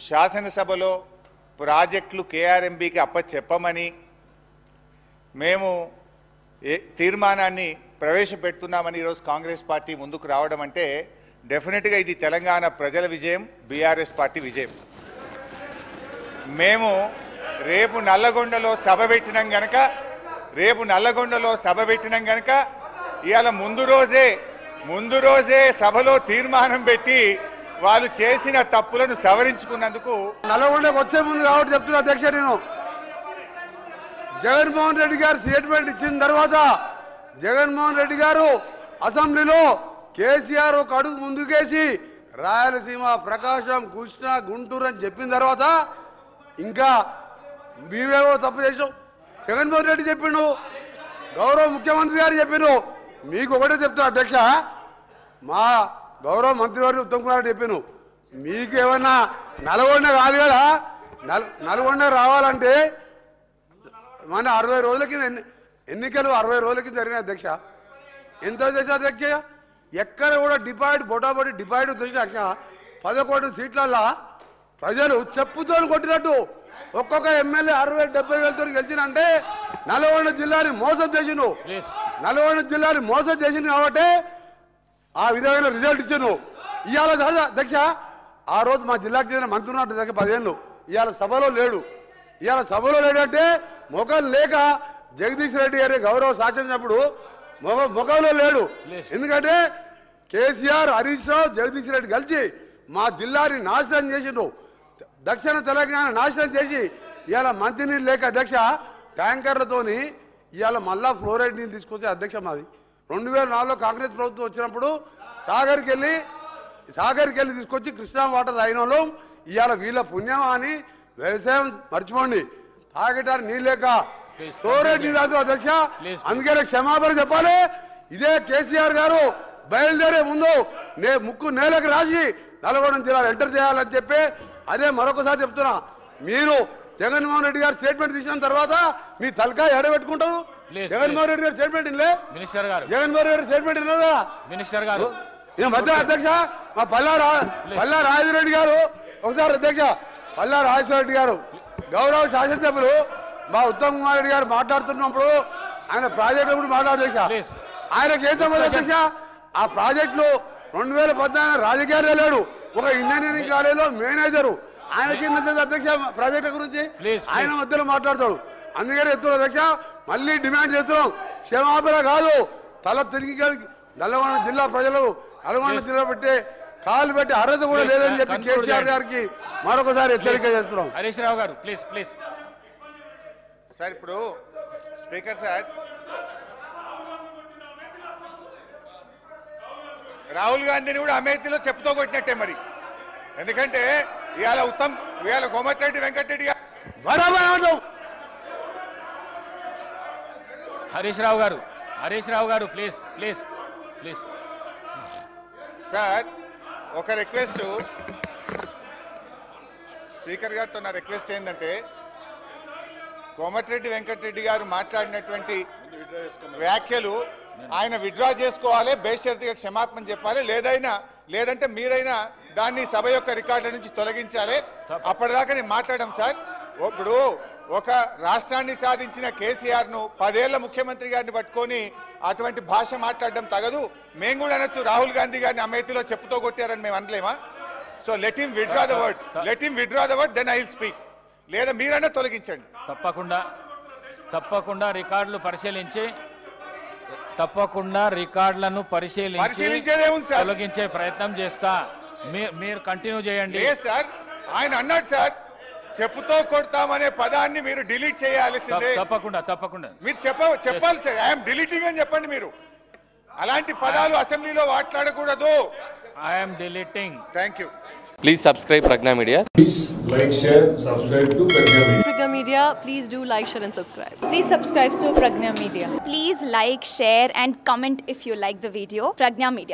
శాసనసభలో ప్రాజెక్టులు కేఆర్ఎంబీకి అప్పచెప్పమని మేము తీర్మానాన్ని ప్రవేశపెడుతున్నామని ఈరోజు కాంగ్రెస్ పార్టీ ముందుకు రావడం అంటే డెఫినెట్గా ఇది తెలంగాణ ప్రజల విజయం, బీఆర్ఎస్ పార్టీ విజయం. మేము రేపు నల్లగొండలో సభ పెట్టినాం గనక ఇవాళ ముందు రోజే సభలో తీర్మానం పెట్టి వాళ్ళు చేసిన తప్పులను సవరించుకున్నందుకు నల్లగొండకు వచ్చే ముందు కాబట్టి చెప్తున్నా అధ్యక్ష, నేను జగన్మోహన్ రెడ్డి గారు స్టేట్మెంట్ ఇచ్చిన తర్వాత జగన్మోహన్ రెడ్డి గారు అసెంబ్లీలో కేసీఆర్ ఒక అడుగు ముందుకేసి రాయలసీమ, ప్రకాశం, కృష్ణా, గుంటూరు అని చెప్పిన తర్వాత ఇంకా మేమేవో తప్పు చేసాం. జగన్మోహన్ రెడ్డి చెప్పిండు, గౌరవ ముఖ్యమంత్రి గారు చెప్పిండు. మీకు ఒకటే చెప్తున్నా అధ్యక్ష, మా గౌరవ మంత్రివర్గ ఉత్తమ్ కుమార్ రెడ్డి చెప్పాను, మీకు ఏమన్నా నల్గొండ కాదు కదా, నల్గొండ రావాలంటే మన 60 రోజుల కింద ఎన్నికలు 60 రోజుల కింద జరిగిన అధ్యక్ష. ఎంత చేసా అధ్యక్ష? ఎక్కడ కూడా బొటాబొటి డిపాయిడ్ తెచ్చినాక 11 సీట్లల్లో ప్రజలు చెప్పుతో కొట్టినట్టు ఒక్కొక్క ఎమ్మెల్యే 60-70 వేలతో గెలిచినంటే నల్గొండ జిల్లాని మోసం చేసిండు. నల్గొండ జిల్లాని మోసం చేసింది కాబట్టి ఆ విధమైన రిజల్ట్ ఇచ్చాను. ఇవాళ అధ్యక్ష, ఆ రోజు మా జిల్లాకు చెందిన మంత్రి ఉన్నట్టు దగ్గర 10 ఏళ్ళు ఇవాళ సభలో లేడు. ఇవాళ సభలో లేడంటే మొఖం లేక జగదీష్ రెడ్డి గారి గౌరవ శాసనప్పుడు మొఖంలో లేడు. ఎందుకంటే కేసీఆర్, హరీష్ రావు, జగదీష్ రెడ్డి కలిసి మా జిల్లాని నాశనం చేసిండు. దక్షిణ తెలంగాణ నాశనం చేసి ఇవాళ మంచినీళ్ళు లేక అధ్యక్ష ట్యాంకర్లతోని ఇవాళ మళ్ళా ఫ్లోరైడ్ నీళ్ళు తీసుకొచ్చే అధ్యక్ష మాది 2004లో కాంగ్రెస్ ప్రభుత్వం వచ్చినప్పుడు సాగర్కి వెళ్ళి తీసుకొచ్చి కృష్ణా వాటర్ తాగిన వాళ్ళు ఇవాళ వీళ్ళ పుణ్యమా అని వ్యవసాయం మర్చిపోండి, తాగటానికి నీళ్ళు లేక ఫ్లోరైడ్ నీళ్ళు అధ్యక్ష. అందుకనే క్షమాపణ చెప్పాలి. ఇదే కేసీఆర్ గారు బయలుదేరే ముందు ముక్కు నేలకు రాసి నల్గొండ జిల్లాలో ఎంటర్ చేయాలని చెప్పి అదే మరొకసారి చెప్తున్నా. మీరు జగన్మోహన్ రెడ్డి గారు స్టేట్మెంట్ తీసిన తర్వాత మీ తలకాయ ఎడబెట్టుకుంటారు. జగన్మోహన్ రెడ్డి గారు స్టేట్మెంట్ ఇల్లే, జగన్మోహన్ రెడ్డి స్టేట్మెంట్ ఇన్నదా మినిస్టర్ గారు మధ్య అధ్యక్ష. మా పల్లా రాజరెడ్డి గారు ఒకసారి అధ్యక్ష, పల్లా రాజరెడ్డి గారు గౌరవ శాసనసభ్యులు మా ఉత్తమ్ కుమార్ రెడ్డి గారు మాట్లాడుతున్నప్పుడు ఆయన ప్రాజెక్టు గురించి మాట్లాడేక్ష, ఆయనకి ఏం సంబంధం అధ్యక్ష? ఆ ప్రాజెక్టులు 2014 రాజకీయాలే లేడు, ఒక ఇంజనీరింగ్ కాలేజీలో మేనేజరు ఆయనకి అధ్యక్ష ప్రాజెక్టు గురించి ఆయన మధ్యలో మాట్లాడతాడు. అందుకని చెప్తున్నా అధ్యక్ష, మళ్ళీ డిమాండ్ చేస్తున్నాం, క్షమాపణ కాదు, తల తిరిగి నల్గొండ జిల్లా ప్రజలు నల్గొండ జిల్లా పెట్టి కాలు పెట్టి అర్హత కూడా లేదని చెప్పి కేసీఆర్ గారికి మరొకసారి హెచ్చరిక చేస్తున్నాం. హరీష్ రావు గారు ప్లీజ్ సార్. ఇప్పుడు స్పీకర్ సార్, రాహుల్ గాంధీని కూడా అమేథీలో చెప్పుతో కొట్టినట్టే మరి. ఎందుకంటే ఇవాళ కోమటిరెడ్డి వెంకటరెడ్డి గారు హరీష్ రావు గారు ప్లీజ్ సార్. ఒక రిక్వెస్ట్ స్పీకర్ గారితో, నా రిక్వెస్ట్ ఏంటంటే కోమటిరెడ్డి వెంకటరెడ్డి గారు మాట్లాడినటువంటి వ్యాఖ్యలు ఆయన విత్డ్రా చేసుకోవాలి, బేషరతుగా క్షమాపణ చెప్పాలి, లేదంటే మీరైనా దాన్ని సభ యొక్క రికార్డుల నుంచి తొలగించాలి. అప్పటిదాకా నేను మాట్లాడడం సార్. ఇప్పుడు ఒక రాష్ట్రాన్ని సాధించిన కేసీఆర్ ను 10 ఏళ్ల ముఖ్యమంత్రి గారిని పట్టుకొని అటువంటి భాష మాట్లాడడం తగదు. మేము కూడా అనొచ్చు, రాహుల్ గాంధీ గారిని అమేథీలో చెప్పుతో కొట్టారని మేము అనలేమా? So let him withdraw the word, then I will speak. లేదా మీరైనా తొలగించండి. తప్పకుండా రికార్డులను పరిశీలించి తొలగించే ప్రయత్నం చేస్తా. మీరు కంటిన్యూ చేయండి. సార్, ఆయన అన్నాడు సార్, చెప్పుతో కొడతామనే పదాన్ని మీరు డిలీట్ చేయాల్సిందే. తప్పకుండా మీరు చెప్పాలి సార్. ఐఎమ్ డిలీటింగ్ అని చెప్పండి. మీరు అలాంటి పదాలు అసెంబ్లీలో మాట్లాడకూడదు. I'm deleting. Thank you. Please subscribe Pragna Media. Please like, share, subscribe to Pragna Media. Pragna Media, please do like, share and subscribe. Please subscribe to Pragna Media. Please like, share and comment if you like the video. Pragna Media.